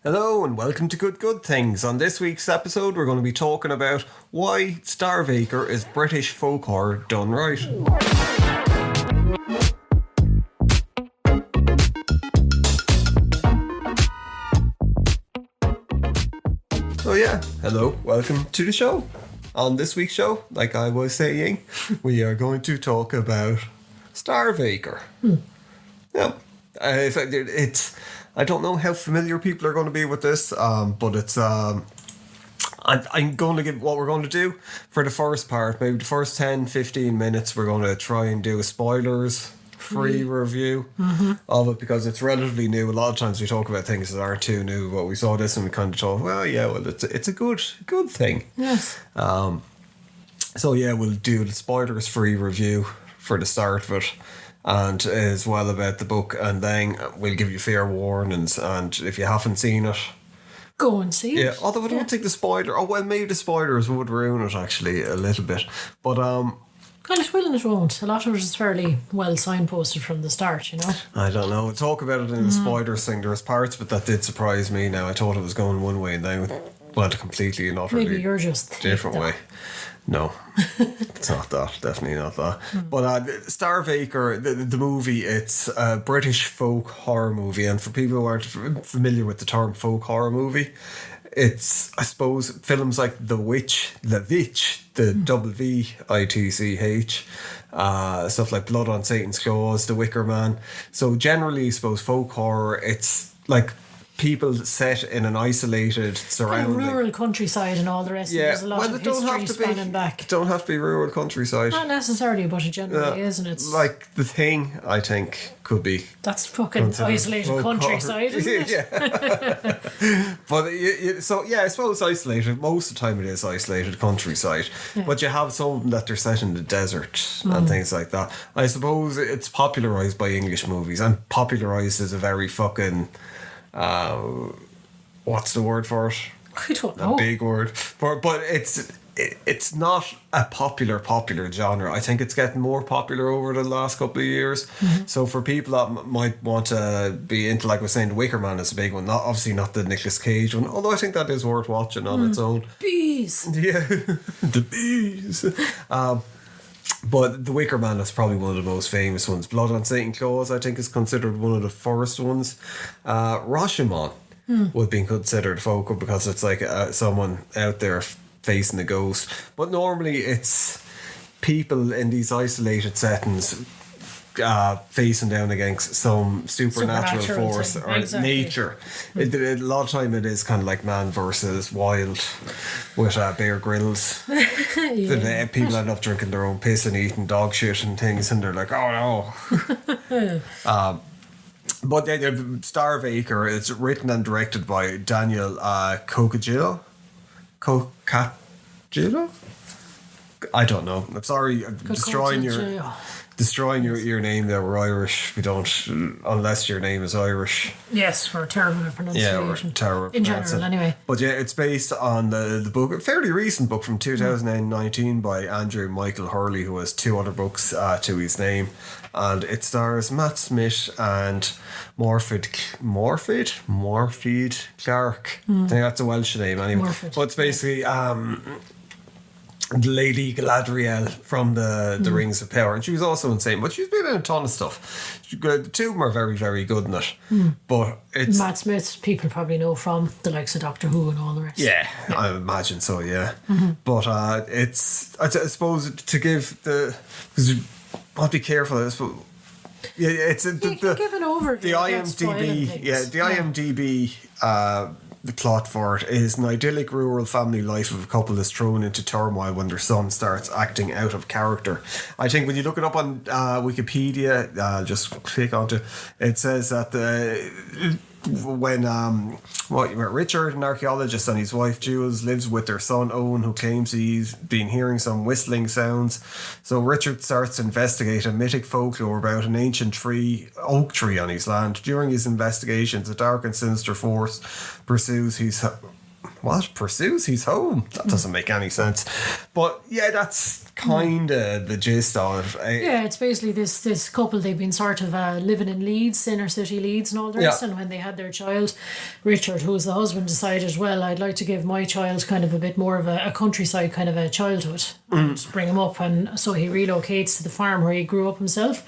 Hello and welcome to Good Things. On this week's episode, we're going to be talking about why Starve Acre is British folk horror done right. So yeah, hello, welcome to the show. On this week's show, like I was saying, we are going to talk about Starve Acre. Yeah, it's I don't know how familiar people are going to be with this, but it's I'm going to give what we're going to do for the first part, maybe the first 10-15 minutes. We're going to try and do a spoilers-free review of it because it's relatively new. A lot of times we talk about things that aren't too new, but we saw this and we kind of thought, well, it's a good thing. Yes. So yeah, we'll do the spoilers-free review for the start of it, and as well about the book, and then we'll give you fair warnings, and if you haven't seen it, go and see it. Yeah, although I don't think the spoiler, maybe the spoilers would ruin it actually a little bit, but Well, it will and it won't. A lot of it is fairly well signposted from the start, you know. I don't know. We'll talk about it in the spoilers thing. There was parts but that did surprise me. Now I thought it was going one way and then it went a completely and utterly Maybe you're just different way. No, it's not that. Definitely not that. But Starve Acre, the movie, it's a British folk horror movie. And for people who aren't familiar with the term folk horror movie, it's, I suppose, films like The Witch, the WVITCH, stuff like Blood on Satan's Claws, The Wicker Man. So generally, I suppose, folk horror, it's like people set in an isolated surrounding, kind of rural countryside and all the rest. Yeah, There's a lot of history spanning back. It don't have to be rural countryside. Not necessarily, but it generally is, and it's like The Thing, I think, could be. That's fucking isolated countryside, isn't it? Yeah. But I suppose isolated. Most of the time, it is isolated countryside. Yeah. But you have some that they're set in the desert and things like that. I suppose it's popularised by English movies, and popularised is a very fucking. What's the word for it? I don't know. A big word. But it's not a popular genre. I think it's getting more popular over the last couple of years. So for people that might want to be into, like I was saying, The Wicker Man is a big one. Obviously not the Nicolas Cage one, although I think that is worth watching on its own. Bees. Yeah, the bees. But The Wicker Man is probably one of the most famous ones. Blood on Satan's Claws, I think, is considered one of the first ones. Rashomon would be considered folk because it's like someone out there facing a ghost. But normally it's people in these isolated settings facing down against some supernatural force or nature. A lot of time it is kind of like man versus wild with Bear Grylls. Yeah. People end up drinking their own piss and eating dog shit and things, and they're like, oh no. But Starve Acre, it's written and directed by Daniel Kokotajlo. I don't know. I'm sorry, I'm destroying your name there. We're Irish. We don't, unless your name is Irish. Yes, we're terrible at pronunciation. Yeah, we're terrible at in general, anyway. But yeah, it's based on the book, a fairly recent book from 2019 by Andrew Michael Hurley, who has 2 other books to his name, and it stars Matt Smith and Morfydd Clark. I think that's a Welsh name anyway. Morfydd. But it's basically Lady Galadriel from the Rings of Power, and she was also insane, but she's been in a ton of stuff. The two of them are very, very good in it. But it's Matt Smith, people probably know from the likes of Doctor Who and all the rest. Yeah, I imagine so. Yeah, but it's I suppose to give because I'll be careful. Yeah, it's give an overview. The IMDb. The plot for it is an idyllic rural family life of a couple is thrown into turmoil when their son starts acting out of character. I think when you look it up on Wikipedia, just click onto it, says that when Richard, an archaeologist, and his wife Jules lives with their son Owen, who claims he's been hearing some whistling sounds. So Richard starts to investigate a mythic folklore about an ancient oak tree on his land. During his investigations, a dark and sinister force pursues his what? Pursues his home? That doesn't make any sense. But yeah, that's kind of the gist of it. Yeah, it's basically this couple, they've been sort of living in Leeds, inner city Leeds and all the rest, and when they had their child, Richard, who was the husband, decided, well, I'd like to give my child kind of a bit more of a countryside kind of a childhood and bring him up, and so he relocates to the farm where he grew up himself.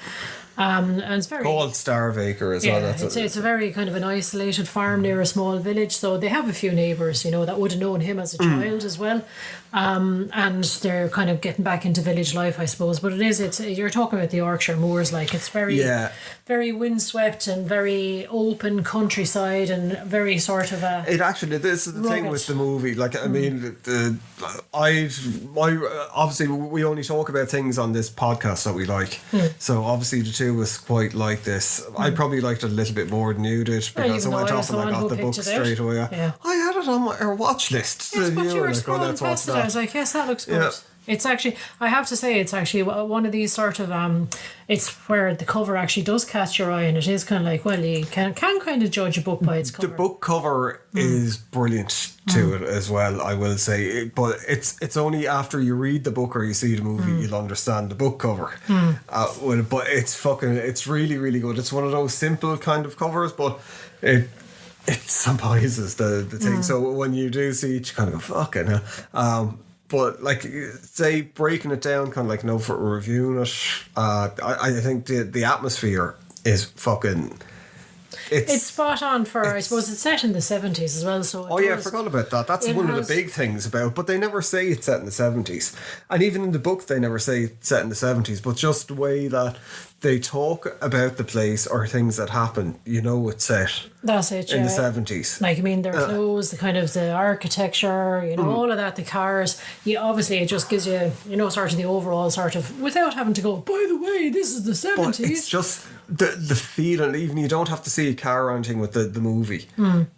And it's very called Starve Acre as well. It's a very kind of an isolated farm near a small village, so they have a few neighbours, that would have known him as a child as well, and they're kind of getting back into village life, I suppose. But it's you're talking about the Yorkshire moors, like it's very windswept and very open countryside and very sort of a. It actually, this is the thing with the movie. Like, I mean, obviously we only talk about things on this podcast that we like. So obviously the two of us quite like this. I probably liked it a little bit more than you did because I went off and I got the book straight away. Yeah. I had it on our watch list. Yes, but you were scrolling past it. I was like, yes, that looks good. Yeah. It's actually, I have to say, it's actually one of these sort of, it's where the cover actually does catch your eye, and it is kind of like, well, you can kind of judge a book by its cover. The book cover is brilliant to it as well, I will say, but it's only after you read the book or you see the movie you'll understand the book cover. But it's really, really good. It's one of those simple kind of covers, but it symbolizes the thing. So when you do see it, you kind of go, fucking hell. But like, say, breaking it down, kind of like, for reviewing it, I think the atmosphere is fucking. It's spot on for, I suppose, it's set in the 70s as well. So I forgot about that. That's one of the big things about. But they never say it's set in the 70s, and even in the book they never say it's set in the 70s. But just the way that they talk about the place or things that happen, it's set. That's it, in the 70s. Like, I mean, their clothes, the kind of the architecture, all of that, the cars. Obviously, it just gives you, sort of the overall sort of, without having to go, by the way, this is the 70s. But it's just the feeling, even you don't have to see a car or anything with the movie.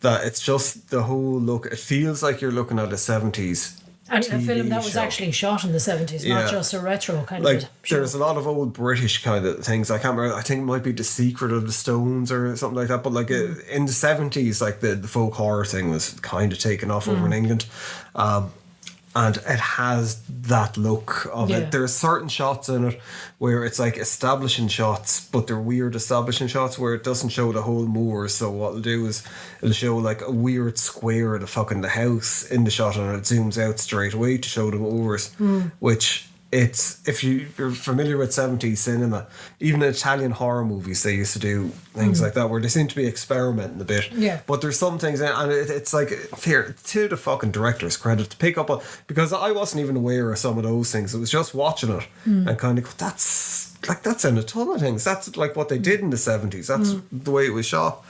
That it's just the whole look. It feels like you're looking at a 70s. And a film that was actually shot in the 70s, not just a retro kind of show. There's a lot of old British kind of things. I can't remember. I think it might be The Secret of the Stones or something like that. But like in the 70s, like the folk horror thing was kind of taken off over in England. And it has that look of it. There's certain shots in it where it's like establishing shots, but they're weird establishing shots where it doesn't show the whole moor. So what it'll do is it'll show like a weird square of the house in the shot, and it zooms out straight away to show the moors, which it's, if you're familiar with 70s cinema, even in Italian horror movies, they used to do things like that where they seem to be experimenting a bit. Yeah. But there's some things in, and it's like, here, to the fucking director's credit to pick up on, because I wasn't even aware of some of those things. It was just watching it and kind of go, that's in a ton of things. That's like what they did in the 70s. That's the way it was shot.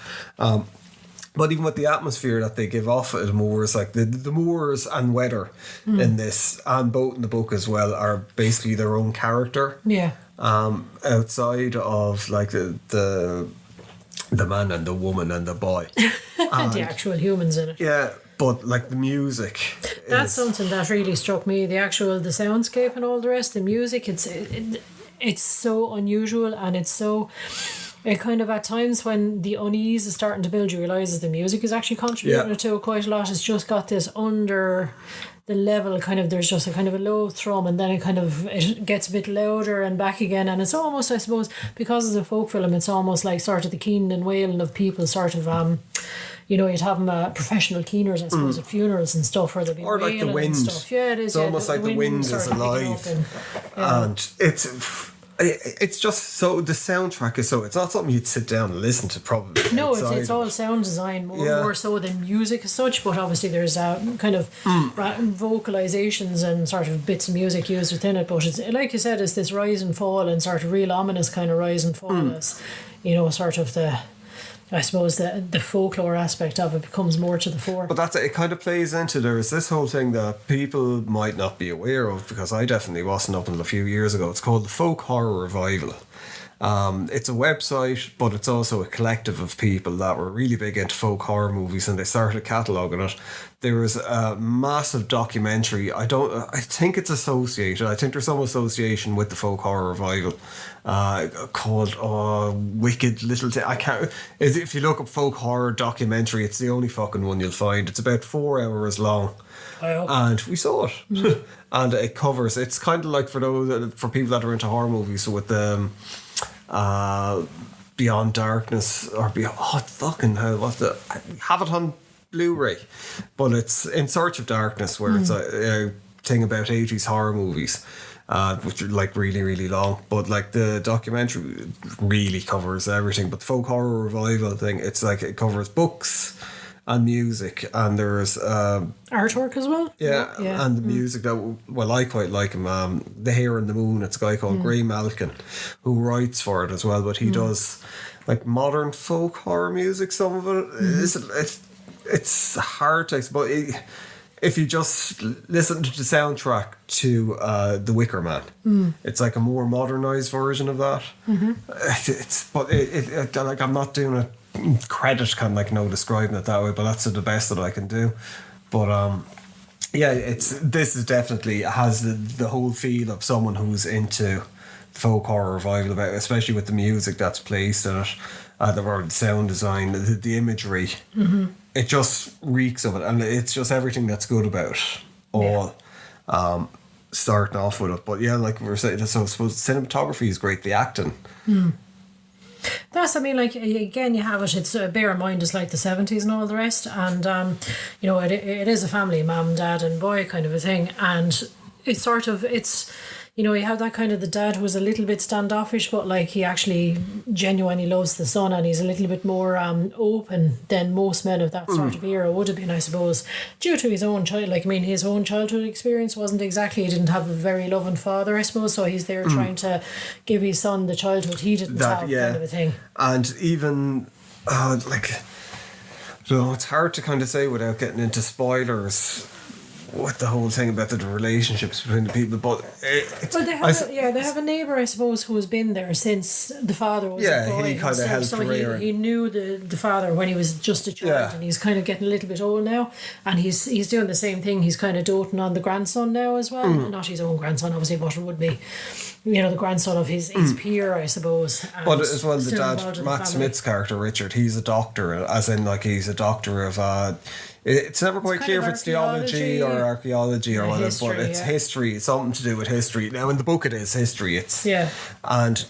But even with the atmosphere that they give off at the moors, like the moors and weather in this, and both in the book as well, are basically their own character. Yeah. Outside of like the man and the woman and the boy. And the actual humans in it. Yeah. But like the music, that's something that really struck me. The soundscape and all the rest. The music, it's so unusual, and it's so. It kind of, at times when the unease is starting to build, you realise that the music is actually contributing to it quite a lot. It's just got this under the level kind of, there's just a kind of a low thrum, and then it gets a bit louder and back again. And it's almost, I suppose, because it's a folk film, it's almost like sort of the keening and wailing of people sort of, you'd have them professional keeners, I suppose, at funerals and stuff, where they'll be or like the wind. And stuff. Yeah, it is. It's almost like the wind is alive. And it's just so, the soundtrack is so, it's not something you'd sit down and listen to probably. No, it's all sound design more so than music as such, but obviously there's kind of vocalizations and sort of bits of music used within it, but it's, like you said, it's this rise and fall and sort of real ominous kind of rise and fall as, sort of I suppose the folklore aspect of it becomes more to the fore. But it kind of plays into, there's this whole thing that people might not be aware of, because I definitely wasn't up until a few years ago. It's called the folk horror revival. It's a website, but it's also a collective of people that were really big into folk horror movies, and they started cataloguing it. There was a massive documentary. I think it's associated. I think there's some association with the folk horror revival, called Wicked Little Thing. I can't. If you look up folk horror documentary, it's the only fucking one you'll find. It's about 4 hours long. And we saw it. And it covers, it's kind of like for people that are into horror movies, so with the Beyond Darkness, or fucking hell, have it on Blu-ray, but it's In Search of Darkness, where it's a thing about 80s horror movies, which are like really, really long, but like the documentary really covers everything. But the folk horror revival thing, it's like it covers books and music, and there's artwork as well. Yeah. And the music that, well, I quite like him. The Hare and the Moon. It's a guy called Gray Malkin who writes for it as well, but he does like modern folk horror music. Some of it it's hard to, but if you just listen to the soundtrack to The Wicker Man, it's like a more modernized version of that. Like, I'm not doing it credit, kind of like, describing it that way, but that's the best that I can do. But this is definitely has the whole feel of someone who's into folk horror revival, about, especially with the music that's placed in it, the sound design, the imagery. It just reeks of it, and it's just everything that's good about it all. Starting off with it, but yeah, like we were saying, so I suppose cinematography is great, the acting. That's, I mean, like, again, you have it, it's bear in mind, it's like the 70s and all the rest, and it is a family, mum, dad and boy kind of a thing, and it's sort of, it's, you have that kind of, the dad who was a little bit standoffish, but like he actually genuinely loves the son, and he's a little bit more open than most men of that sort of era would have been, I suppose, due to his own his own childhood experience wasn't exactly, he didn't have a very loving father, I suppose, so he's there trying to give his son the childhood he didn't have, kind of a thing. And even it's hard to kind of say without getting into spoilers with the whole thing about the relationships between the people, but they have a neighbour, I suppose, who has been there since the father was a boy. He kind of helped he knew the father when he was just a child, and he's kind of getting a little bit old now, and he's doing the same thing. He's kind of doting on the grandson now as well, not his own grandson obviously, but it would be the grandson of his peer, I suppose. But as well, the dad, Matt Smith's character Richard, he's a doctor, as in like he's a doctor of it's never quite clear if it's theology or archaeology or whatever, history, but it's history. It's something to do with history. Now, in the book, it is history. And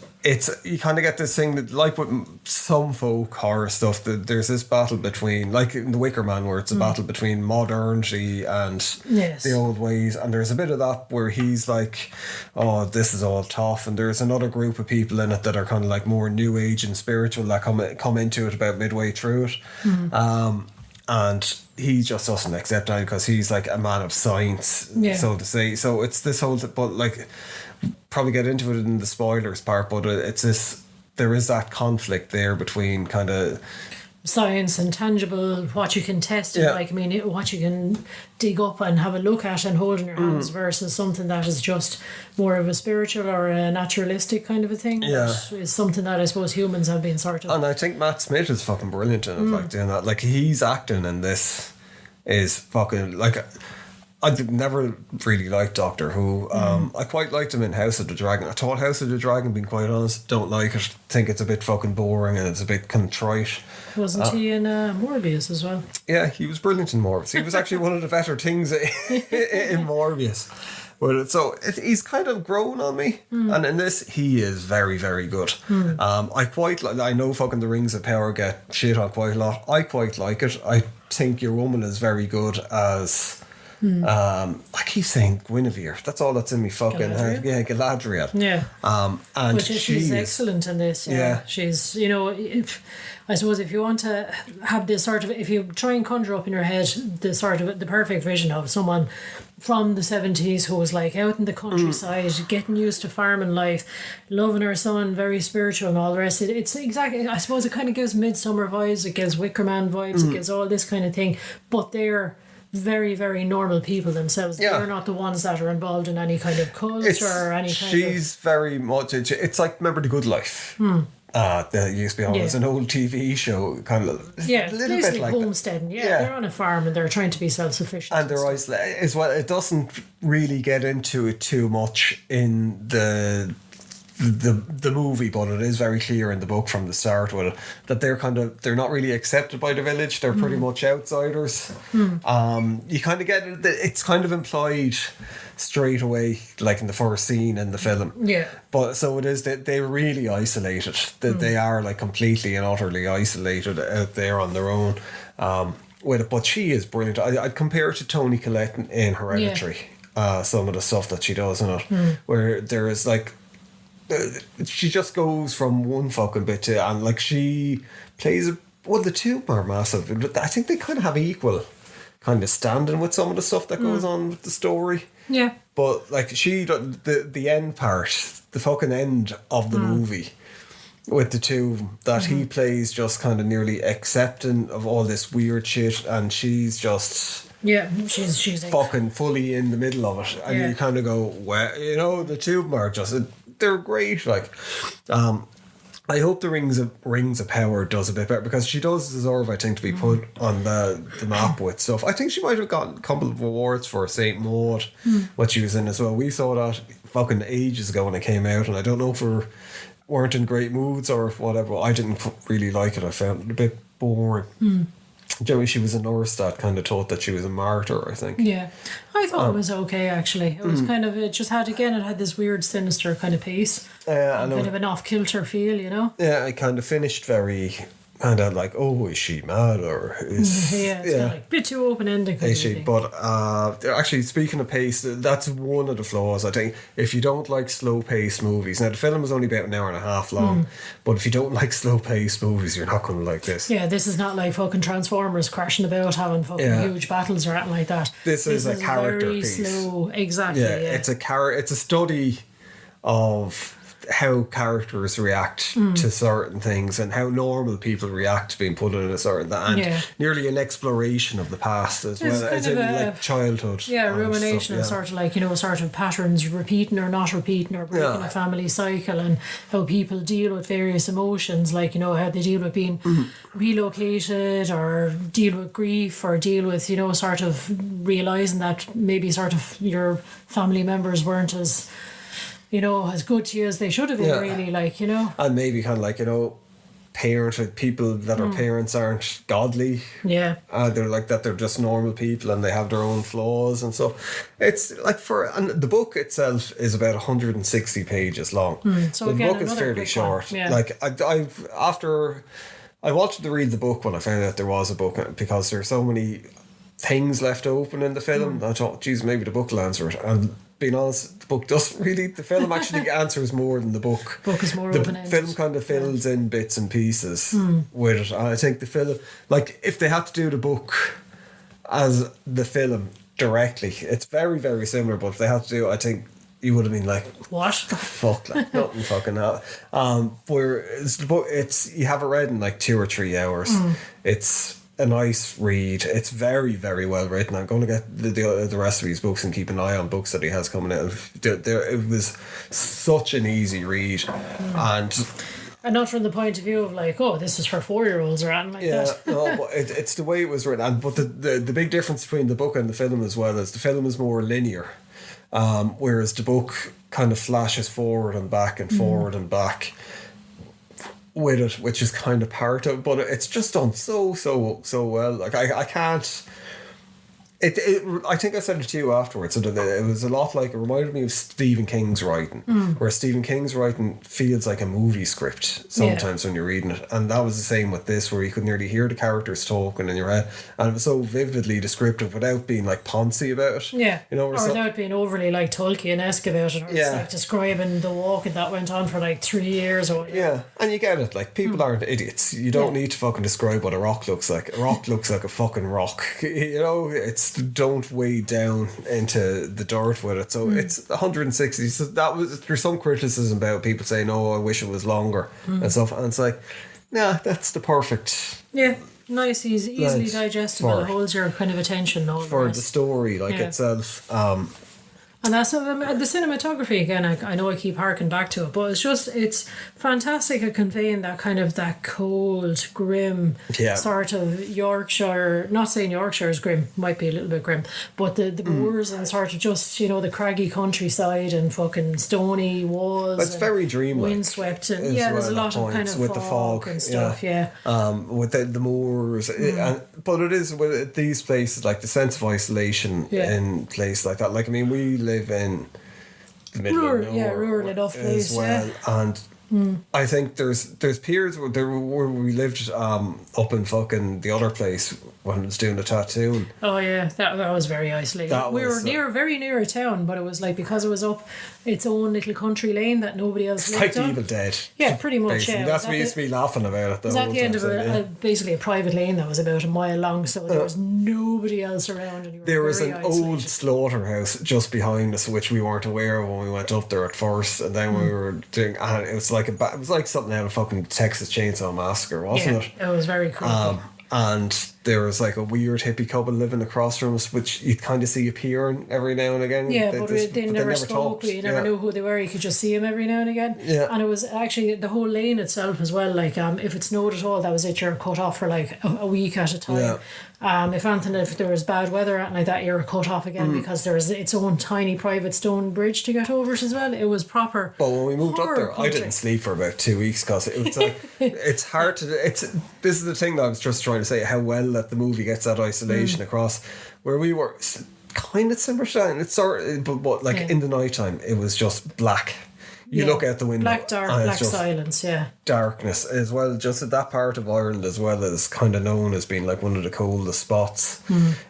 you kind of get this thing that, like with some folk horror stuff, that there's this battle between, like in The Wicker Man, where it's a battle between modernity and the old ways. And there's a bit of that where he's like, oh, this is all tough. And there's another group of people in it that are kind of like more new age and spiritual that come into it about midway through it. And he just doesn't accept that because he's like a man of science, so to say. So it's this whole, but like, probably get into it in the spoilers part, but it's this, there is that conflict there between kind of science and tangible, what you can test, and what you can dig up and have a look at and hold in your hands, versus something that is just more of a spiritual or a naturalistic kind of a thing. That is something that I suppose humans have been sort of. And I think Matt Smith is fucking brilliant in it, like doing that. Like he's acting in this is fucking like. I've never really liked Doctor Who. I quite liked him in House of the Dragon. I thought House of the Dragon, being quite honest, don't like it. Think it's a bit fucking boring and it's a bit contrite. Wasn't he in Morbius as well? Yeah, he was brilliant in Morbius. He was actually one of the better things in Morbius. But he's kind of grown on me, and in this he is very, very good. I know fucking the Rings of Power get shit on quite a lot. I quite like it. I think Your Woman is very good as. I keep saying Guinevere. That's all that's in me fucking head. Yeah, Galadriel. Yeah. And she's excellent in this. Yeah. She's, I suppose if you want to have this sort of, if you try and conjure up in your head the sort of the perfect vision of someone from the 70s who was like out in the countryside, getting used to farming life, loving her son, very spiritual and all the rest. It's exactly, I suppose it kind of gives Midsummer vibes, it gives Wicker Man vibes, it gives all this kind of thing, but they're very, very normal people themselves. Yeah. They're not the ones that are involved in any kind of cult or any kind she's very much, it's like, remember The Good Life? That used to be on as an old TV show, kind of a little basically bit like homesteading. They're on a farm and they're trying to be self-sufficient. and they're isolated as well. It doesn't really get into it too much in the movie, but it is very clear in the book from the start with it that they're not really accepted by the village. They're pretty much outsiders. You kind of get it, it's kind of implied straight away, like in the first scene in the film. Yeah. But so it is that they're really isolated. That they are like completely and utterly isolated out there on their own. With it, but she is brilliant. I'd compare it to Toni Collette in Hereditary. Some of the stuff that she does in it, where there is like. She just goes from one fucking bit to, and like she plays the two are massive. I think they kind of have equal kind of standing with some of the stuff that goes on with the story. Yeah. But like the end part, the fucking end of the movie with the two that he plays just kind of nearly accepting of all this weird shit, and she's just she's fucking fully in the middle of it, and you kind of go, well, you know, the two of them are just they're great. Like, I hope the Rings of Power does a bit better, because she does deserve, I think, to be put on the map with stuff. I think she might have gotten a couple of awards for Saint Maud, what she was in as well. We saw that fucking ages ago when it came out, and I don't know if we weren't in great moods or whatever. I didn't really like it. I found it a bit boring. Generally, she was a nurse that kind of thought that she was a martyr, I think. Yeah. I thought it was okay, actually. It was kind of, it had this weird, sinister kind of pace. And kind of an off-kilter feel, you know? Yeah, I kind of finished very kind of like, oh, is she mad or is... It's kind of like a bit too open-ended. Is she? But actually, speaking of pace, that's one of the flaws, I think. If you don't like slow-paced movies... Now, the film is only about an hour and a half long, but if you don't like slow-paced movies, you're not going to like this. Yeah, this is not like fucking Transformers crashing about having fucking huge battles or anything like that. This is a character very piece. Slow, exactly. Yeah, it's a study of how characters react to certain things and how normal people react to being put in a certain and nearly an exploration of the past as well as in like childhood. Yeah, rumination of sort of like, you know, sort of patterns repeating or not repeating or breaking a family cycle, and how people deal with various emotions, like, you know, how they deal with being relocated or deal with grief or deal with, you know, sort of realising that maybe sort of your family members weren't as, you know, as good to you as they should have been, really, like, you know. And maybe kind of like, you know, people that are parents aren't godly. Yeah. They're like that, they're just normal people and they have their own flaws and stuff. It's like and the book itself is about 160 pages long. So the book is fairly short. Yeah. Like I wanted to read the book when I found out there was a book, because there's so many things left open in the film. I thought, geez, maybe the book will answer it. And being honest, the book doesn't really. The film actually answers more than the book. Book is more open-ended. The film kind of fills in bits and pieces with it. And I think the film, like, if they had to do the book as the film directly, it's very, very similar. But if they had to do it, I think you would have been like, what the fuck, like nothing fucking happened. Whereas the book, you have it read in like 2 or 3 hours. It's a nice read. It's very, very well written. I'm going to get the rest of his books and keep an eye on books that he has coming out. It was such an easy read, and not from the point of view of like, oh, this is for 4-year-olds or anything like that. No, but it's the way it was written. But the big difference between the book and the film as well is the film is more linear, whereas the book kind of flashes forward and back and forward and back with it, which is kind of part of, but it's just done so well. Like I can't. I think I said it to you afterwards. So that it was a lot like, it reminded me of Stephen King's writing, where Stephen King's writing feels like a movie script sometimes when you're reading it, and that was the same with this, where you could nearly hear the characters talking in your head, and it was so vividly descriptive without being like poncy about it. Yeah, you know, or without being overly like Tolkien-esque about it, or it's like describing the walk that went on for like 3 years or whatever. Yeah, and you get it. Like, people aren't idiots. You don't need to fucking describe what a rock looks like. A rock looks like a fucking rock. You know, don't wade down into the dirt with it. So it's 160. So there's some criticism about people saying, oh, I wish it was longer and stuff. And it's like, nah, that's the perfect nice, easily Nice. digestible. For- It holds your kind of attention. And all the for the rest. story like Yeah. itself. And that's the cinematography again. I know I keep harking back to it, but it's fantastic at conveying that kind of that cold, grim Yeah. sort of Yorkshire. Not saying Yorkshire is grim, might be a little bit grim, but the moors and sort of just the craggy countryside and fucking stony walls. It's and very dreamlike. windswept and as there's a well lot at of kind points of with fog, the fog and stuff. Yeah. With the moors, but it is with these places like the sense of isolation Yeah. in places like that. Like I mean, we live in the middle Rural, of nowhere, rural enough place, as well, and I think there's periods where we lived up in fucking the other place when I was doing the tattoo. Oh yeah, that was very isolated. That We was, were very near a town, but it was like because it was up its own little country lane that nobody else It's lived like the on. Evil Dead. Yeah, pretty much. Basically. Yeah. That's Was what we at used to be laughing about it. It was at the end of basically a private lane that was about a mile long, so there was nobody else around. And you were There was very an isolated. old slaughterhouse just behind us, which we weren't aware of when we went up there at first, and then we were doing. And it was like it was like something out of fucking Texas Chainsaw Massacre, wasn't it? It was very cool. And there was like a weird hippie couple living across from us, which you'd kind of see appearing every now and again. Yeah, but they never spoke. talked. We never knew who they were. You could just see them every now and again. Yeah. And it was actually the whole lane itself as well. Like, if it snowed at all, that was it. You're cut off for like a week at a time. Yeah. If there was bad weather at night, that you're cut off again because there's its own tiny private stone bridge to get over it as well. It was proper. But when we moved up horror there, I country. didn't sleep for about 2 weeks because it was like it's hard to. This is the thing that I was just trying to say how well that the movie gets that isolation across. Where we were kind of similar to that. It's sort of, but like in the nighttime, it was just black. You look out the window. Black dark, and it's black just silence. Yeah. darkness as well. Just at that part of Ireland as well is kind of known as being like one of the coldest spots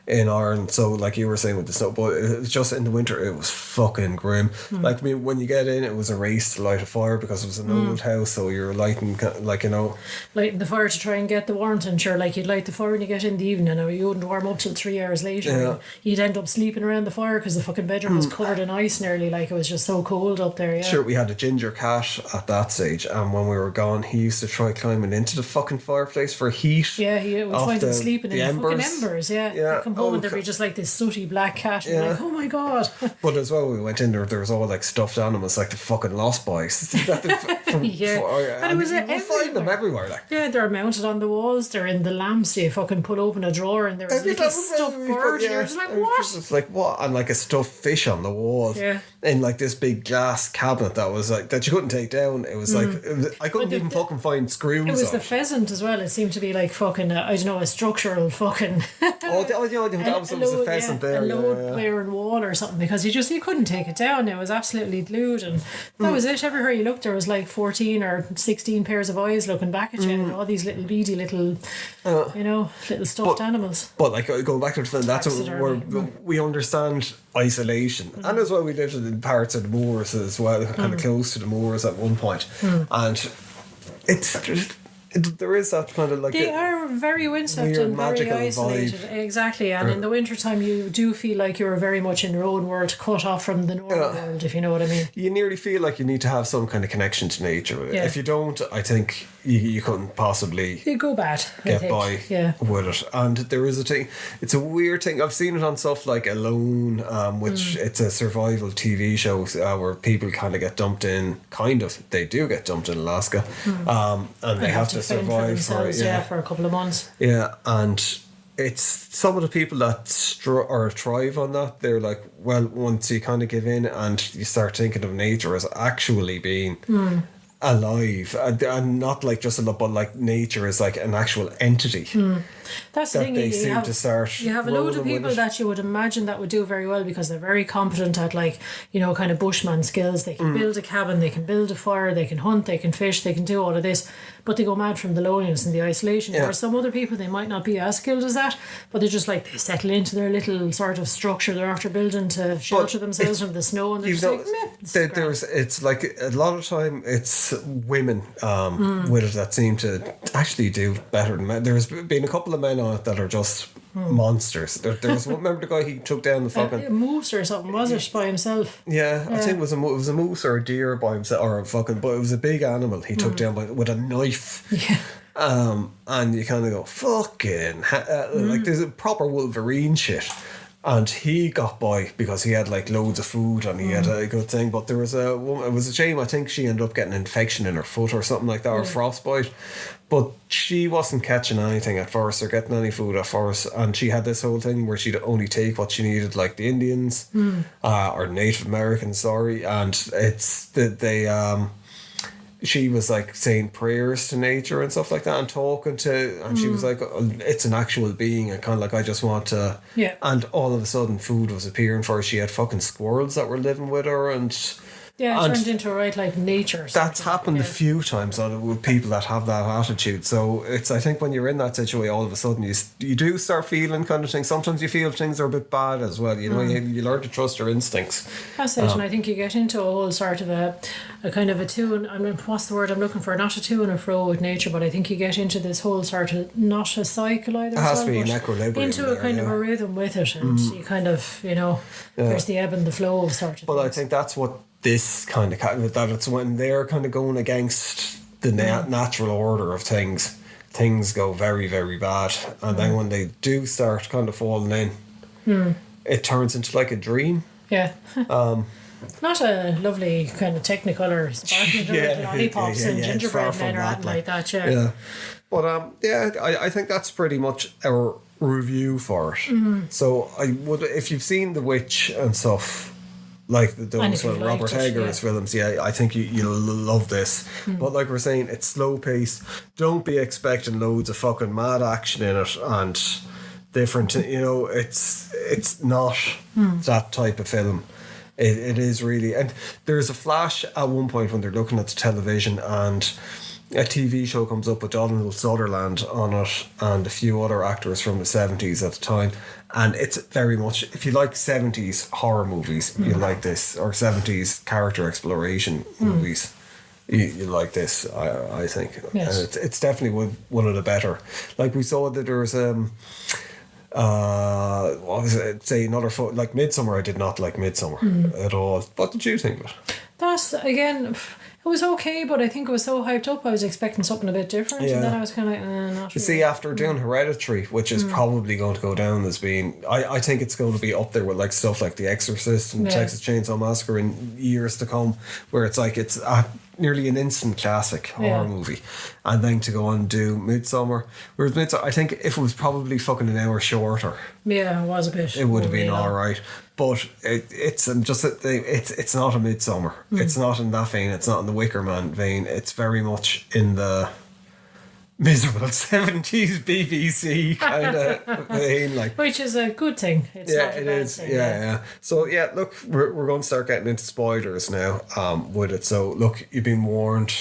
in Ireland. So like you were saying with the snow, but it was just in the winter it was fucking grim. Like I mean, when you get in, it was a race to light a fire because it was an old house, so you're lighting Lighting the fire to try and get the warmth, and sure, like you'd light the fire and you get in the evening, and you wouldn't warm up till 3 hours later. Yeah. And you'd end up sleeping around the fire because the fucking bedroom was covered in ice nearly. Like it was just so cold up there. Yeah. Sure, we had a ginger cat at that stage, and when we were gone, he used to try climbing into the fucking fireplace for heat. Yeah, he would off find him sleeping in the fucking embers. embers. Yeah. Yeah. He'd come home and there'd be Okay. just like this sooty black cat. And Yeah. like, oh my god. But as well, we went in there. There was all like stuffed animals, like the fucking Lost Boys. Yeah. And it was you find them everywhere. Like Yeah, they're mounted on the walls. They're in the lamps. You fucking pull open a drawer and there was a little stuffed bird. You're just like, it was what? just like what? And like a stuffed fish on the wall. Yeah. In like this big glass cabinet that was like that you couldn't take down. It was like I couldn't even fucking find screws. It was on the pheasant as well. It seemed to be like fucking, I don't know, a structural fucking. that was a pheasant there. A Yeah, load yeah. bearing wall or something because you couldn't take it down. It was absolutely glued, and that was it. Everywhere you looked, there was like 14 or 16 pairs of eyes looking back at you, and all these little beady little, little stuffed animals. But like going back to the film, that's where we understand isolation, and as well we lived in parts of the moors as well, kind of close to the moors at one point, and there is that kind of like They are very windswept weird and very magical isolated. vibe. Exactly. And in the wintertime, you do feel like you're very much in your own world, cut off from the normal world, if you know what I mean. you nearly feel like you need to have some kind of connection to nature. Yeah. If you don't, I think you couldn't possibly You go bad, I get think. by Yeah. with it. And there is a thing, it's a weird thing. I've seen it on stuff like Alone, which it's a survival TV show where people kind of get dumped in, they do get dumped in Alaska, and they have to fend survive for it. themselves, for a couple of months. Yeah, and it's some of the people that thrive on that. They're like, well, once you kind of give in and you start thinking of nature as actually being alive, and not like just a lot, but like nature is like an actual entity. That's the That thing. they seem to start You have a load of rolling with people it. that you would imagine that would do very well because they're very competent at kind of bushman skills. They can build a cabin, they can build a fire, they can hunt, they can fish, they can do all of this. But they go mad from the loneliness and the isolation. Yeah. Whereas some other people, they might not be as skilled as that, but they're just like, they settle into their little sort of structure they're after building to shelter themselves from the snow, and they're just like, meh, it's grand. it's like a lot of time it's women with it that seem to actually do better than men. There's been a couple of men on it that are just monsters. There's remember the guy he took down the fucking A moose or something, was it, by himself? I think it was a moose or a deer by himself, or a fucking, but it was a big animal he took down with a knife. Yeah. And you kind of go, fucking like there's a proper Wolverine shit. And he got by because he had like loads of food and he had a good thing. But there was a woman, it was a shame, I think she ended up getting an infection in her foot or something like that, or frostbite. But she wasn't catching anything at first or getting any food at first. And she had this whole thing where she'd only take what she needed, like the Indians or Native Americans, sorry. And it's that she was like saying prayers to nature and stuff like that and talking to, and she was like, it's an actual being, and kind of like, I just want to, and all of a sudden food was appearing for her. She had fucking squirrels that were living with her, and it turned into a right like nature. That's happened a few times with people that have that attitude. So it's, I think when you're in that situation, all of a sudden you do start feeling kind of things. Sometimes you feel things are a bit bad as well. You know, you learn to trust your instincts. That's it, and I think you get into a whole sort of a kind of a to and, I mean, what's the word I'm looking for? Not a to and a fro with nature, but I think you get into this whole sort of, not a cycle either. It has to be an equilibrium. Into a kind of a rhythm with it, and you kind of, you know, there's the ebb and the flow sort of. But I think that's what this kind of that it's when they're kind of going against the natural order of things go very, very bad, and then when they do start kind of falling in, it turns into like a dream. Not a lovely kind of technicolor sparkling lollipops and gingerbread men or anything like that. But I think that's pretty much our review for it. So I would, if you've seen The Witch and stuff, like those Robert Eggers films, I think you'll love this. But like we're saying, it's slow paced. Don't be expecting loads of fucking mad action in it and different, you know, it's not that type of film. It is really, and there's a flash at one point when they're looking at the television and a TV show comes up with Donald Sutherland on it and a few other actors from the 70s at the time, and it's very much, if you like 70s horror movies, you like this, or 70s character exploration movies, you like this, I think. Yes. And it's definitely one of the better. Like we saw that there's what was it? Say another like Midsummer. I did not like Midsummer at all. What did you think of it? That's again, it was okay, but I think it was so hyped up. I was expecting something a bit different, and then I was kind of like, not You see, after doing Hereditary, which is probably going to go down as being, I think it's going to be up there with like stuff like The Exorcist and Texas Chainsaw Massacre in years to come, where it's like it's nearly an instant classic horror movie, and then to go on and do Midsummer. Whereas Midsummer, I think if it was probably fucking an hour shorter, it was a bit, it would have been all right. But it's just it's not a Midsummer. It's not in that vein. It's not in the Wicker Man vein. It's very much in the miserable 70s BBC kind of vein, like, which is a good thing. It's not a bad thing. So look, we're going to start getting into spoilers now with it. So look, you've been warned.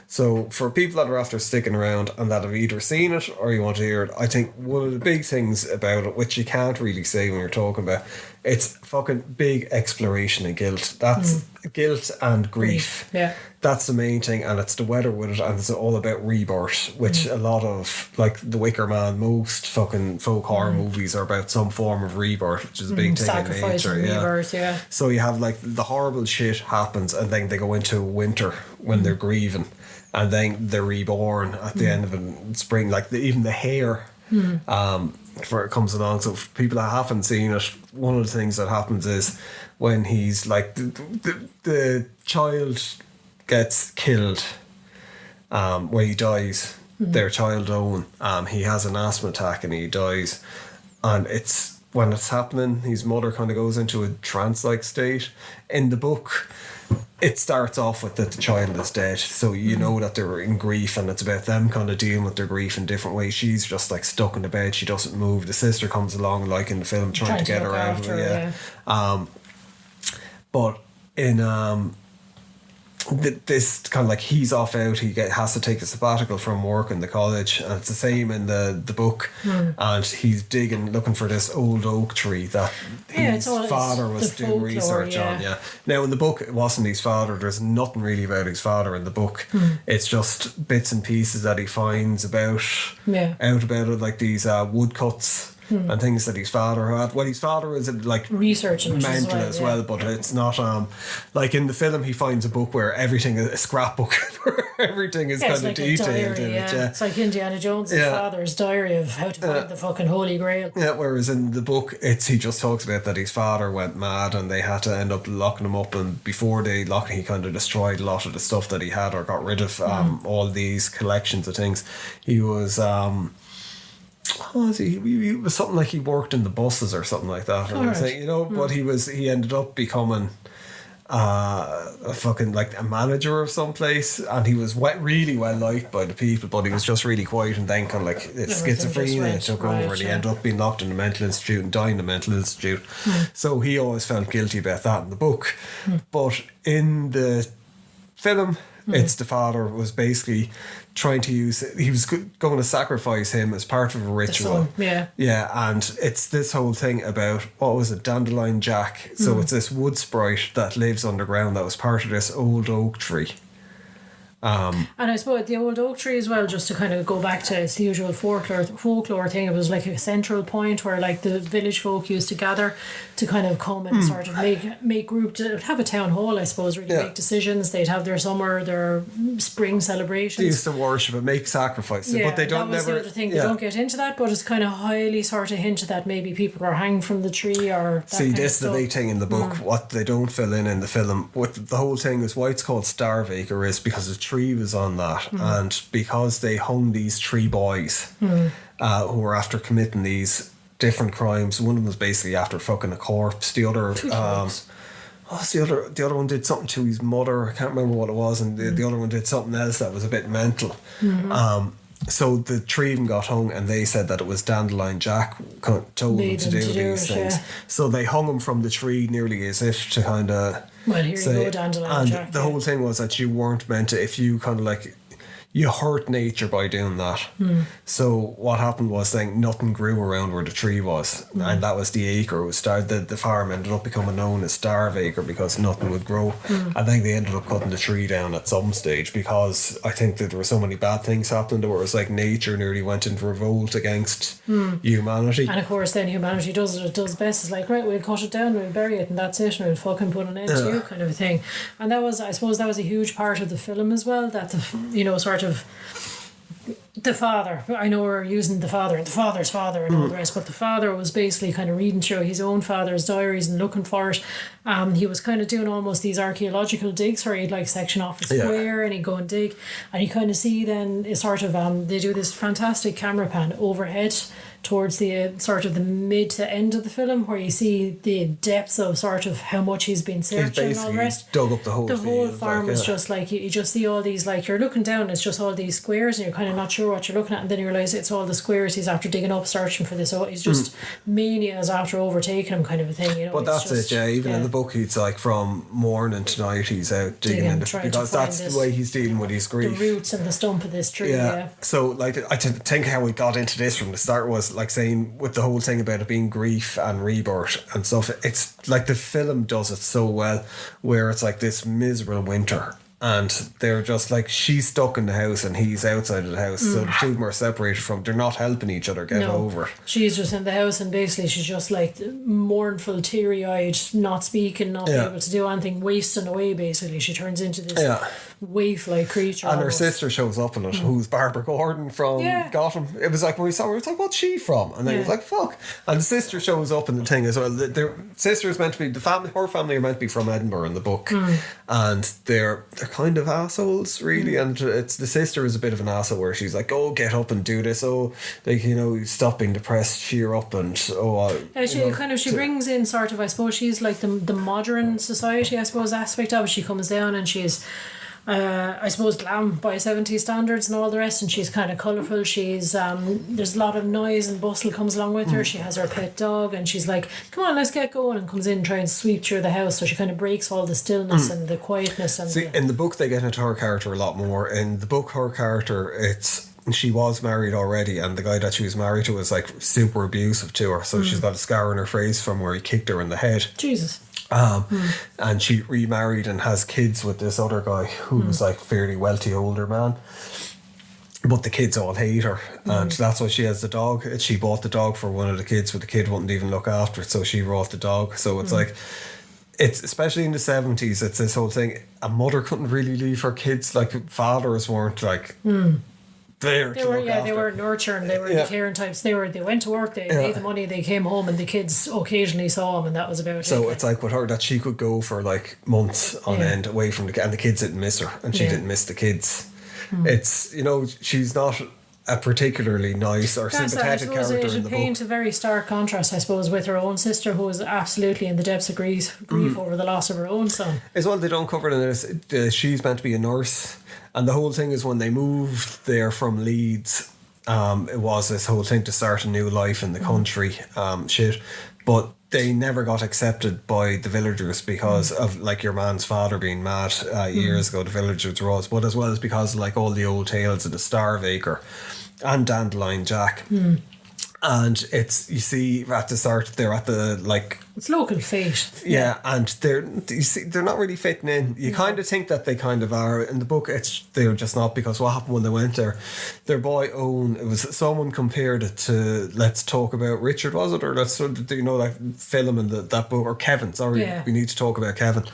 So for people that are after sticking around and that have either seen it or you want to hear it, I think one of the big things about it, which you can't really say when you're talking about, it's fucking big exploration of guilt. That's guilt and grief. Yeah. That's the main thing, and it's the weather with it, and it's all about rebirth, which a lot of, like The Wicker Man, most fucking folk horror movies are about some form of rebirth, which is a big thing in nature. Rebirth, So you have like the horrible shit happens, and then they go into winter when they're grieving, and then they're reborn at the end of it, spring. Like even the hair, before it comes along. So for people that haven't seen it, one of the things that happens is when he's like the child gets killed, when he dies, their child Owen, he has an asthma attack and he dies, and it's when it's happening, his mother kind of goes into a trance-like state. In the book, it starts off with that the child is dead, so you know that they're in grief, and it's about them kind of dealing with their grief in different ways. She's just like stuck in the bed, she doesn't move. The sister comes along, like in the film, trying to get her out of it. But in this kind of like, he's off out, has to take a sabbatical from work in the college, and it's the same in the book, and he's looking for this old oak tree that his father was doing research on. Now in the book, it wasn't his father. There's nothing really about his father in the book. It's just bits and pieces that he finds out about it, like these woodcuts and things that his father had. Well, his father was like researching it mental as well, but it's not like in the film he finds a book where everything is a scrapbook where everything is kind it's of like detailed a in diary, it. It's like Indiana Jones' father's diary of how to find the fucking Holy Grail. Yeah, whereas in the book, he just talks about that his father went mad and they had to end up locking him up, and before they locked him, he kind of destroyed a lot of the stuff that he had or got rid of all these collections of things. He was what was he was something like he worked in the buses or something like that, or something, but he ended up becoming a fucking like a manager of some place, and he was really well liked by the people, but he was just really quiet, and then kind of like schizophrenia took over, and he ended up being locked in a mental institute and dying in a mental institute. So he always felt guilty about that in the book, but in the film it's the father was basically trying to he was going to sacrifice him as part of a ritual. And it's this whole thing about, what was it, Dandelion Jack. So it's this wood sprite that lives underground that was part of this old oak tree. And I suppose the old oak tree as well, just to kind of go back to its usual folklore thing, it was like a central point where like the village folk used to gather to kind of come and sort of make group to have a town hall, I suppose, really make decisions. They'd have their summer, their spring celebrations. They used to worship and make sacrifices, but they don't that was the other thing. They don't get into that, but it's kind of highly sort of hinted that maybe people are hanged from the tree or that See, this is the big thing in the book. What they don't fill in the film, what the whole thing is, why it's called Starve Acre is because the tree was on that, and because they hung these three boys who were after committing these different crimes. One of them was basically after fucking a corpse. The other the other one did something to his mother. I can't remember what it was, and the other one did something else that was a bit mental. So the three of them got hung, and they said that it was Dandelion Jack told them to do these things. So they hung him from the tree nearly as if to kind of... Well, here you go, Dandelion Jack. And the whole thing was that you weren't meant to, if you kind of like... You hurt nature by doing that. So what happened was then nothing grew around where the tree was, and that was the acre. It was the farm ended up becoming known as Starve Acre because nothing would grow. I think they ended up cutting the tree down at some stage because I think that there were so many bad things happening where it was like nature nearly went into revolt against humanity. And of course then humanity does what it does best. It's like, right, we'll cut it down, we'll bury it, and that's it, and we'll fucking put an end to you, kind of a thing. And that was, I suppose, that was a huge part of the film as well, that sort of the father, I know we're using the father and the father's father and all the rest, but the father was basically kind of reading through his own father's diaries and looking for it. He was kind of doing almost these archaeological digs where he'd like section off a square and he'd go and dig, and you kind of see then it's sort of they do this fantastic camera pan overhead towards the sort of the mid to end of the film where you see the depths of sort of how much he's been searching and all the rest. Dug up the whole farm was just like you just see all these, like, you're looking down, it's just all these squares and you're kind of not sure what you're looking at, and then you realise it's all the squares he's after digging up searching for this. So he's just mania is after overtaking him, kind of a thing, But that's just, even in the book he's like from morning to night he's out digging in because that's the way he's dealing with his grief, the roots and the stump of this tree. So like I think how we got into this from the start was like saying with the whole thing about it being grief and rebirth and stuff, it's like the film does it so well where it's like this miserable winter and they're just like, she's stuck in the house and he's outside of the house, so the two of them are separated from, they're not helping each other get over it. She's just in the house and basically she's just like mournful, teary-eyed, not speaking, not being able to do anything, wasting away basically. She turns into this waif-like creature and almost. her sister shows up in it, who's Barbara Gordon from Gotham. It was like when we saw her, it's like, what's she from? And then it was like, fuck. And the sister shows up in the thing as well. Their sister is meant to be, her family are meant to be from Edinburgh in the book, and they're kind of assholes really, and it's the sister is a bit of an asshole where she's like, oh, get up and do this, stop being depressed, cheer up, and she brings in sort of, I suppose she's like the modern society, I suppose, aspect of it. She comes down and she's I suppose glam by 70s standards and all the rest, and she's kind of colourful. She's there's a lot of noise and bustle comes along with her. She has her pet dog and she's like, come on, let's get going, and comes in and tries to sweep through the house, so she kind of breaks all the stillness and the quietness. And in the book they get into her character a lot more. In the book her character, she was married already, and the guy that she was married to was like super abusive to her, so she's got a scar on her face from where he kicked her in the head. Jesus. And she remarried and has kids with this other guy who was like fairly wealthy older man. but the kids all hate her, and that's why she has the dog. She bought the dog for one of the kids, but the kid wouldn't even look after it, so she brought the dog. So it's like, it's especially in the 70s, it's this whole thing. A mother couldn't really leave her kids. Like, fathers weren't like there. They were nurturing, they were the caring types. They went to work, they made the money, they came home, and the kids occasionally saw them, and that was about it. So it's like with her that she could go for like months on end away from and the kids didn't miss her, and she didn't miss the kids. It's, you know, she's not a particularly nice or sympathetic character in the book. It paints a very stark contrast, I suppose, with her own sister, who was absolutely in the depths of grief over the loss of her own son. As well, they don't cover it in this. She's meant to be a nurse, and the whole thing is when they moved there from Leeds, it was this whole thing to start a new life in the country, but they never got accepted by the villagers because of like your man's father being mad years ago. The villagers was, but as well as because of like all the old tales of the Starve Acre and Dandelion Jack. And it's, you see at the start they're at the like, it's local fate. Yeah, and they're not really fitting in. You kind of think that they kind of are. In the book, they're just not, because what happened when they went there, their boy Owen, it was someone compared it to Let's Talk About Richard, was it, or that's, you know, that film in that book, or Kevin. Sorry, we need to talk about Kevin.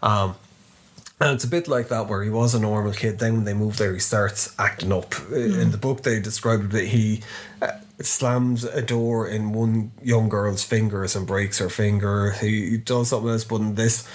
And it's a bit like that, where he was a normal kid. Then when they move there, he starts acting up. In the book, they described it that he slams a door in one young girl's fingers and breaks her finger. He does something else, but in this,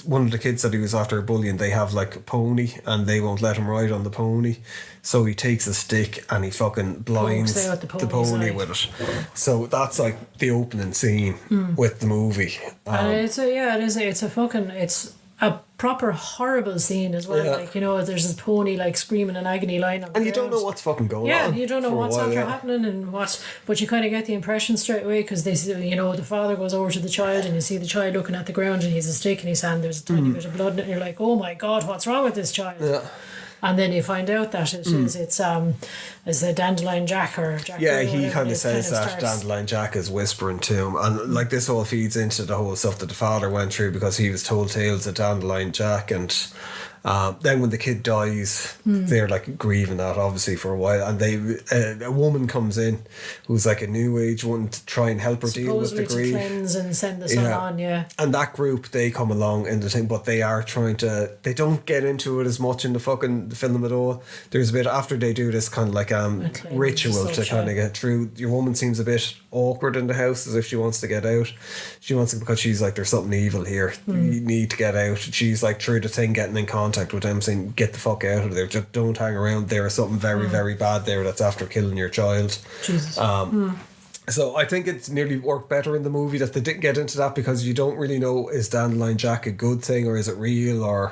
one of the kids that he was after bullying, they have like a pony, and they won't let him ride on the pony. So he takes a stick and he fucking blinds the pony with it. So that's like the opening scene with the movie. And it's a proper horrible scene as well. Like, you know, there's this pony like screaming in agony lying on the ground. You don't know what's fucking going on. Yeah, you don't know what's after happening and what, but you kind of get the impression straight away, because they, you know, the father goes over to the child and you see the child looking at the ground and he has a stick in his hand, there's a tiny bit of blood in it, and you're like, oh my God, what's wrong with this child? Yeah. And then you find out that it's a Dandelion Jack or Jack. Yeah, he kind of says that Dandelion Jack is whispering to him, and like this all feeds into the whole stuff that the father went through, because he was told tales of Dandelion Jack, and then when the kid dies, they're like grieving that obviously for a while, and a woman comes in who's like a new age one to try and help her deal with the grief, to cleanse and send the son on. And that group, they come along in the thing, but they are trying to, they don't get into it as much in the fucking film at all. There's a bit after they do this kind of like ritual to kind of get through. Your woman seems a bit awkward in the house, as if she wants to get out. She wants to, because she's like, there's something evil here, you need to get out. She's like through the thing getting in contact with them, saying get the fuck out of there, just don't hang around, there is something very very bad there that's after killing your child. Jesus. So I think it's nearly worked better in the movie that they didn't get into that, because you don't really know, is Dandelion Jack a good thing or is it real or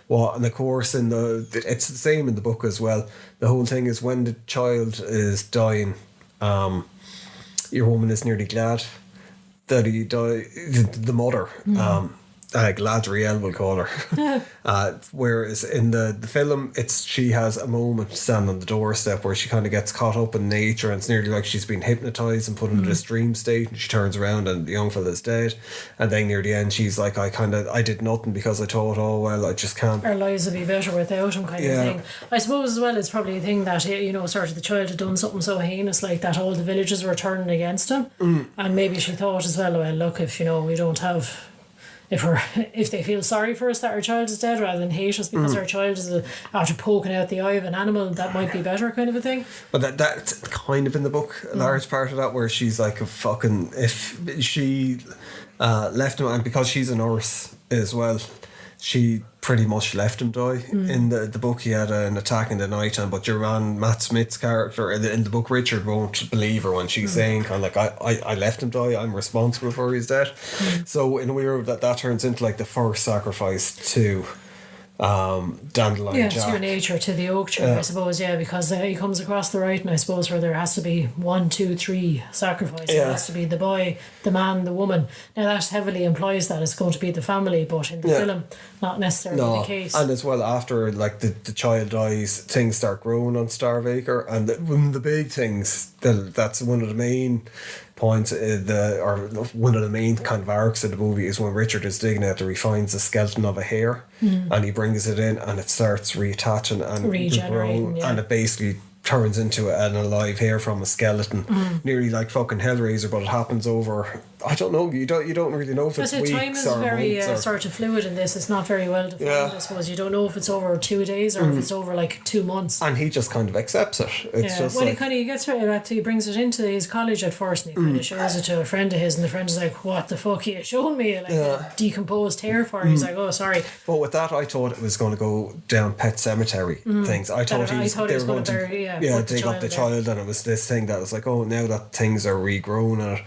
what. And of course it's the same in the book as well. The whole thing is when the child is dying, your woman is nearly glad that he died, the mother. Gladriel will call her. Whereas in the film, she has a moment standing on the doorstep where she kind of gets caught up in nature, and it's nearly like she's been hypnotised and put into this dream state, and she turns around and the young fella's dead. And then near the end, she's like, I did nothing because I thought, oh well, I just can't. Our lives would be better without him, kind of thing. I suppose as well, it's probably a thing that, you know, sort of the child had done something so heinous like that, all the villagers were turning against him. And maybe she thought as well, look, if, you know, we don't have, if they feel sorry for us that our child is dead, rather than hate us because our child is after poking out the eye of an animal, that might be better, kind of a thing. But that's kind of in the book, a large part of that, where she's like, if she left him, and because she's a nurse as well, she pretty much left him die. In the book, he had an attack in the night time, but your man Matt Smith's character in the book, Richard, won't believe her when she's saying kind of like, I left him die, I'm responsible for his death. So in a weird that turns into like the first sacrifice to Dandelion Jack. It's your nature to the oak tree, I suppose, because he comes across the writing, I suppose, where there has to be 1, 2, 3 sacrifices. It has to be the boy, the man, the woman. Now that heavily implies that it's going to be the family, but in the film, not necessarily the case. And as well, after like the child dies, things start growing on Starve Acre, and one of the big things that's one of the main point, one of the main kind of arcs of the movie is when Richard is digging out there, he finds the skeleton of a hare, and he brings it in, and it starts reattaching and regenerating, and it basically turns into an alive hare from a skeleton, nearly like fucking Hellraiser, but it happens over, I don't know, you don't really know if it's weeks time is or very months or... sort of fluid in this. It's not very well defined, I suppose. You don't know if it's over 2 days or if it's over like 2 months. And he just kind of accepts it. It's just well, like, he gets rid of that. He brings it into his college at first, and he kind of shows it to a friend of his, and the friend is like, "What the fuck are you showing me? Like a decomposed hair for?" He's like, "Oh, sorry." But with that, I thought it was going to go down Pet Cemetery things. I thought they were going to dig up the child, and it was this thing that was like, oh, now that things are regrown and it.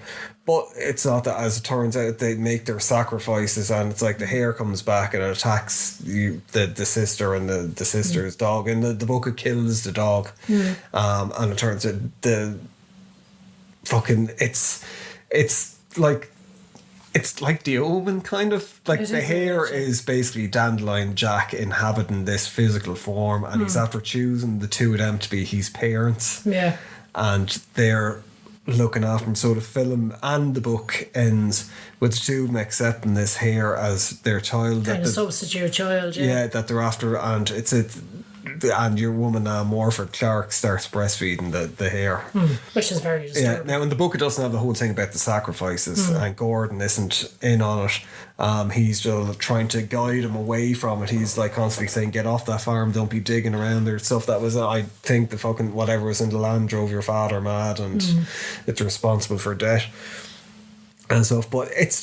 But it's not that. As it turns out, they make their sacrifices, and it's like the hare comes back and it attacks the sister and the sister's dog. And the book, it kills the dog, and it turns out the fucking it's like The Omen, kind of like the hare is basically Dandelion Jack inhabiting this physical form, and he's after choosing the two of them to be his parents. Yeah, and they're looking after him. So the film and the book ends with the two of them accepting this hare as their child, kind of substitute child. Yeah, that they're after, and and your woman Morfydd Clark starts breastfeeding the hare, which is very disturbing. Yeah. Now in the book it doesn't have the whole thing about the sacrifices, and Gordon isn't in on it. He's just trying to guide him away from it. He's like constantly saying, "Get off that farm! Don't be digging around there." Stuff that was, I think, the fucking whatever was in the land drove your father mad, and it's responsible for death and stuff. But it's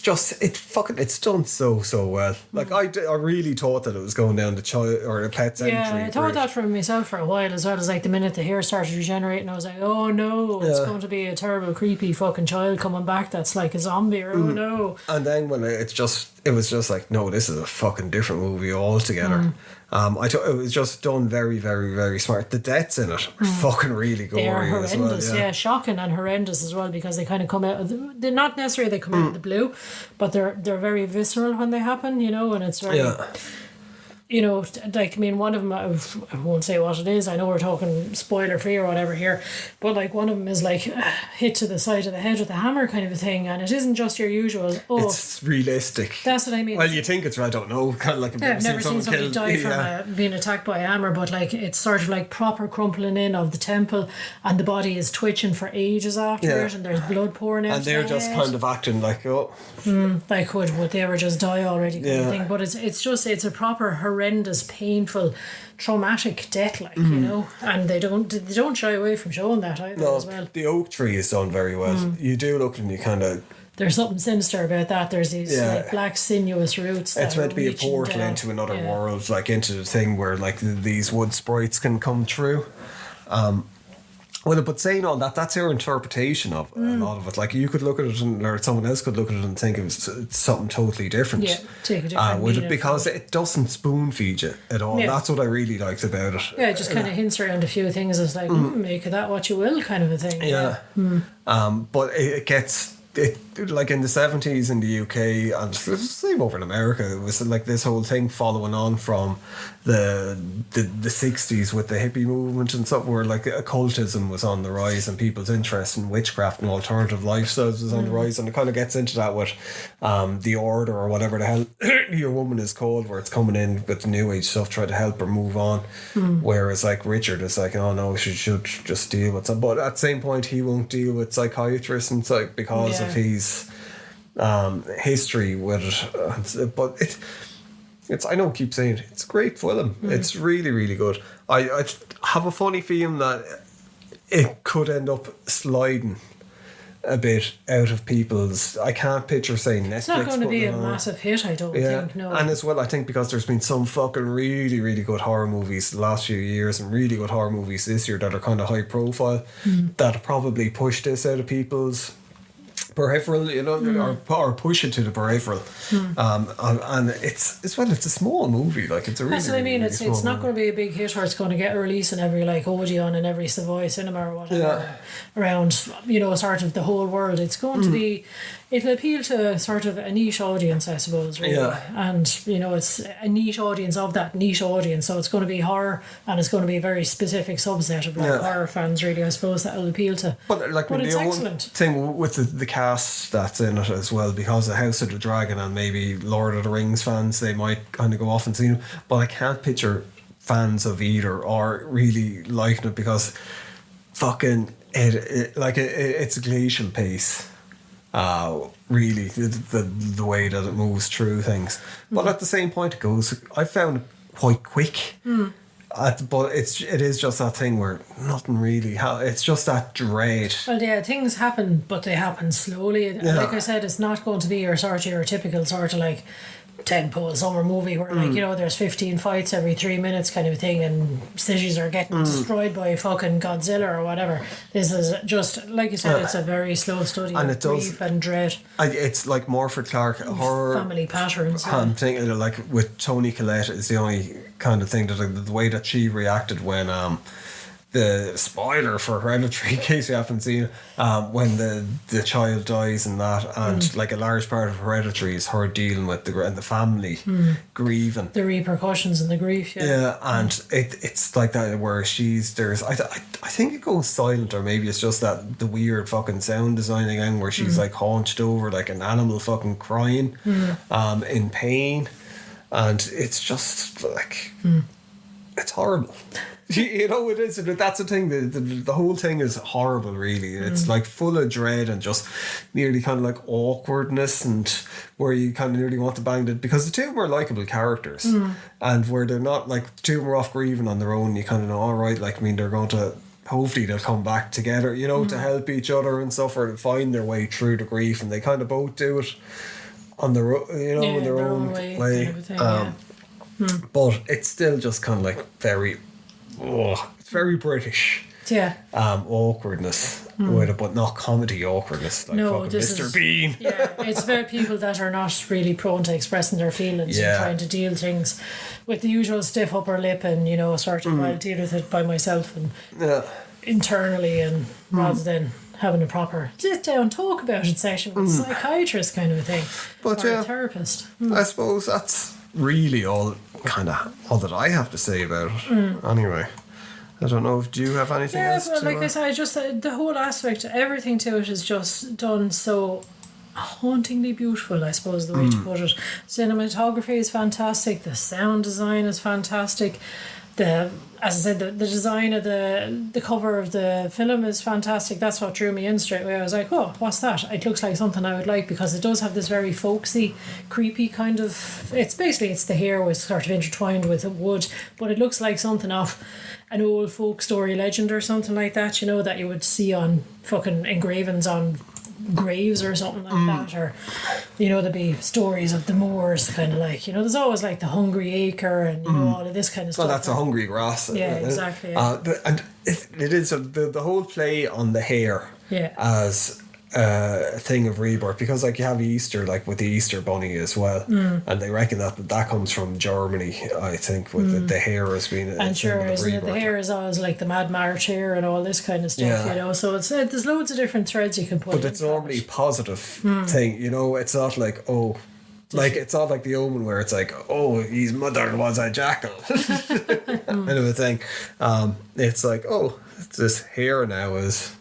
done so well. Like I really thought that it was going down the child or the Pet Cemetery. Yeah, I thought that for myself for a while as well. As like the minute the hair started regenerating, I was like, oh no, it's going to be a terrible, creepy fucking child coming back that's like a zombie, or oh no. And then when it was just like, no, this is a fucking different movie altogether. I thought it was just done very, very, very smart. The deaths in it are fucking really gory. They are horrendous, as well, shocking and horrendous as well, because they kind of come out. They're not necessarily they come out of the blue, but they're very visceral when they happen, and it's very. Like, I mean, one of them, I won't say what it is, I know we're talking spoiler free or whatever here, but like one of them is like hit to the side of the head with a hammer kind of a thing, and it isn't just your usual, it's realistic. That's what I mean. Well, you think it's, I don't know, kind of like I've never seen somebody die from being attacked by a hammer, but like it's sort of like proper crumpling in of the temple, and the body is twitching for ages after it, and there's blood pouring out. And they're just kind of acting like, like would they ever just die already kind of thing. But it's a proper horrendous, painful, traumatic death, like, and they don't shy away from showing that either as well. The oak tree is done very well. You do look and you kind of, there's something sinister about that. There's these like black sinuous roots. It's meant to be a portal into another world, like into the thing where like these wood sprites can come through. But saying all that, that's your interpretation of a lot of it. Like, you could look at it, or someone else could look at it and think it's something totally different. Yeah, take a different with it, because it doesn't spoon feed you at all. Yeah. That's what I really liked about it. Yeah, it just kind of hints around a few things. It's like, make of that what you will, kind of a thing. Yeah. But it gets... like in the 70s in the UK, and it's the same over in America, it was like this whole thing following on from the 60s with the hippie movement and stuff, where like occultism was on the rise and people's interest in witchcraft and alternative lifestyles was on the rise, and it kind of gets into that with the order or whatever the hell your woman is called, where it's coming in with the new age stuff, try to help her move on, whereas like Richard is like, oh no, she should just deal with some, but at the same point he won't deal with psychiatrists and like because of his history with it. But it's I know I keep saying it's a great film. It's really, really good. I have a funny feeling that it could end up sliding a bit out of people's... I can't picture saying Netflix. It's not going to be a massive hit, I don't think, no. And as well, I think because there's been some fucking really, really good horror movies the last few years, and really good horror movies this year that are kind of high profile, that probably push this out of people's peripheral, or push it to the peripheral. And it's a small movie, like it's a really, that's what I mean. really It's not going to be a big hit, or it's going to get a release in every like Odeon and every Savoy cinema or whatever around sort of the whole world. It's going to be, it'll appeal to sort of a niche audience, I suppose, really. Yeah. And, you know, it's a niche audience of that niche audience. So it's going to be horror, and it's going to be a very specific subset of like horror fans, really, I suppose, that will appeal to. But like But the it's own excellent. thing with the cast that's in it as well, because of House of the Dragon and maybe Lord of the Rings fans, they might kind of go off and see them. But I can't picture fans of either or really liking it, because fucking it's a glacial pace. Really, the way that it moves through things. But at the same point, I found it quite quick. But it is just that thing where nothing really it's just that dread. Well, yeah, things happen, but they happen slowly. Like I said, it's not going to be your typical sort of like tentpole summer movie where like, you know, there's 15 fights every 3 minutes kind of thing, and cities are getting destroyed by fucking Godzilla or whatever. This is just, like you said, it's a very slow study And of it does- grief and dread, It's like Morfydd Clark horror. family patterns. I'm thinking like with Toni Collette is the only kind of thing that the way that she reacted when the spoiler for Hereditary, in case you haven't seen it, when the child dies and that, and like a large part of Hereditary is her dealing with the family grieving. The repercussions and the grief, Yeah, and it's like that where I think it goes silent, or maybe it's just that the weird fucking sound design again where she's like hunched over like an animal fucking crying in pain, and it's just like it's horrible. You know, it is. That's the thing. The whole thing is horrible, really. It's like full of dread and just nearly kind of like awkwardness, and where you kind of nearly want to bang it, because the two of them are likeable characters, and where they're not like the two of them are off grieving on their own. You kind of know, all right, like, I mean, they're going to, hopefully they'll come back together, you know, to help each other and stuff, or to find their way through the grief, and they kind of both do it on their, you know, in their own way. kind of a thing, But it's still just kind of like it's very British. yeah. Awkwardness with it, but not comedy awkwardness like No, fucking this Mr. is- Bean. Yeah, it's about people that are not really prone to expressing their feelings Yeah. and trying to deal things with the usual stiff upper lip, and, you know, sort of, I'll deal with it by myself and Yeah. internally, and rather than having a proper sit down talk about it session with a psychiatrist kind of a thing, But or yeah. a therapist. I suppose that's really all that I have to say about it. Anyway, I don't know, do you have anything Yeah, else but to like I said, I just the whole aspect, everything to it is just done so hauntingly beautiful, I suppose, the way to put it. Cinematography is fantastic, the sound design is fantastic, as I said, the design of the cover of the film is fantastic. That's what drew me in straight away. I was like, oh, what's that? It looks like something I would like, because it does have this very folksy, creepy kind of, it's the hair was sort of intertwined with wood, but it looks like something off an old folk story legend or something like that, you know, that you would see on fucking engravings on graves or something like that, or, you know, there'd be stories of the Moors, kind of like, you know, there's always like the Hungry Acre and, you know, all of this kind of Well, stuff. that's a hungry grass. Yeah, exactly, yeah. And it is the whole play on the hair Yeah. as a thing of rebirth, because like you have Easter, like with the Easter bunny as well, and they reckon that comes from Germany, I think, with the hair as being a And sure, symbol of isn't it? rebirth. The hair is always like the Mad March hair and all this kind of stuff, Yeah. you know. So it's there's loads of different threads you can put. But it's into normally it. positive thing, you know. It's not like, oh, like it's not like The Omen where it's like, oh, his mother was a jackal, kind of a thing. It's like, oh, this hair now is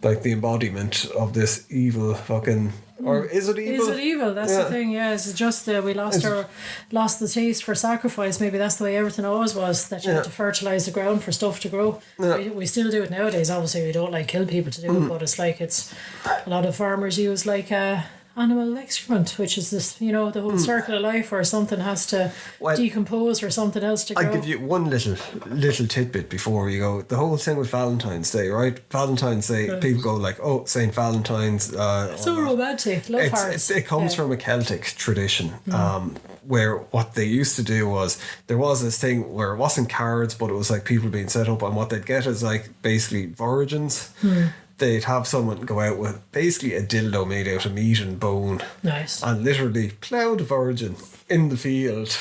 like the embodiment of this evil fucking, or is it evil? Is it evil? That's the thing. Yeah, it's just we lost the taste for sacrifice. Maybe that's the way everything always was. That you had to fertilize the ground for stuff to grow. Yeah. We still do it nowadays. Obviously, we don't like kill people to do it, but it's like a lot of farmers use like animal excrement, which is this, you know, the whole circle of life where something has to decompose for something else to grow. I'll give you one little tidbit before we go. The whole thing with Valentine's Day, right? Valentine's Day, people go like, oh, Saint Valentine's. So romantic, love hearts. It comes from a Celtic tradition, where what they used to do was, there was this thing where it wasn't cards, but it was like people being set up, and what they'd get is like basically virgins. They'd have someone go out with basically a dildo made out of meat and bone. Nice. And literally plough the virgin in the field.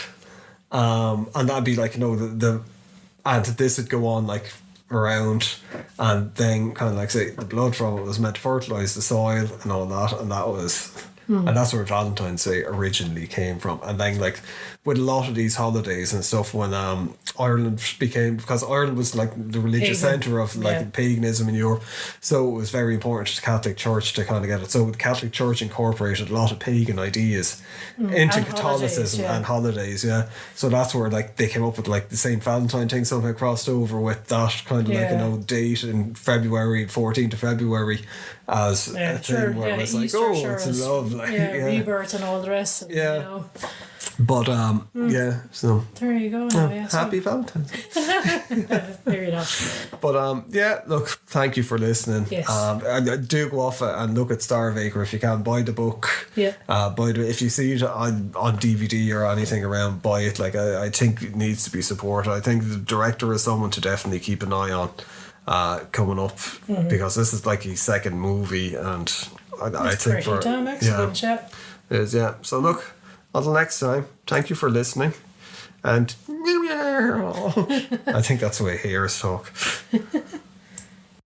And that'd be like, you know, and this would go on like around, and then kind of like say the blood from it was meant to fertilise the soil and all that, and that was. And that's where Valentine's Day originally came from. And then, like, with a lot of these holidays and stuff, when Ireland became, because Ireland was like the religious centre of like paganism in Europe, so it was very important to the Catholic Church to kind of get it. So the Catholic Church incorporated a lot of pagan ideas into and Catholicism and holidays, So that's where like they came up with like the Saint Valentine thing somehow crossed over with that kind of like, you know, date in February, 14th of February, as a thing where it's like, Easter, it's love, like, rebirth and all the rest. And, you know. But so there you go. Now, happy Valentine's. There you go. But look, thank you for listening. Yes. Do go off and look at Starve Acre if you can. Buy the book. Yeah. If you see it on DVD or anything around, buy it. Like I think it needs to be supported. I think the director is someone to definitely keep an eye on. Coming up, because this is like his second movie, and I think for excellent, is so look, until next time, thank you for listening, and I think that's the way hares talk.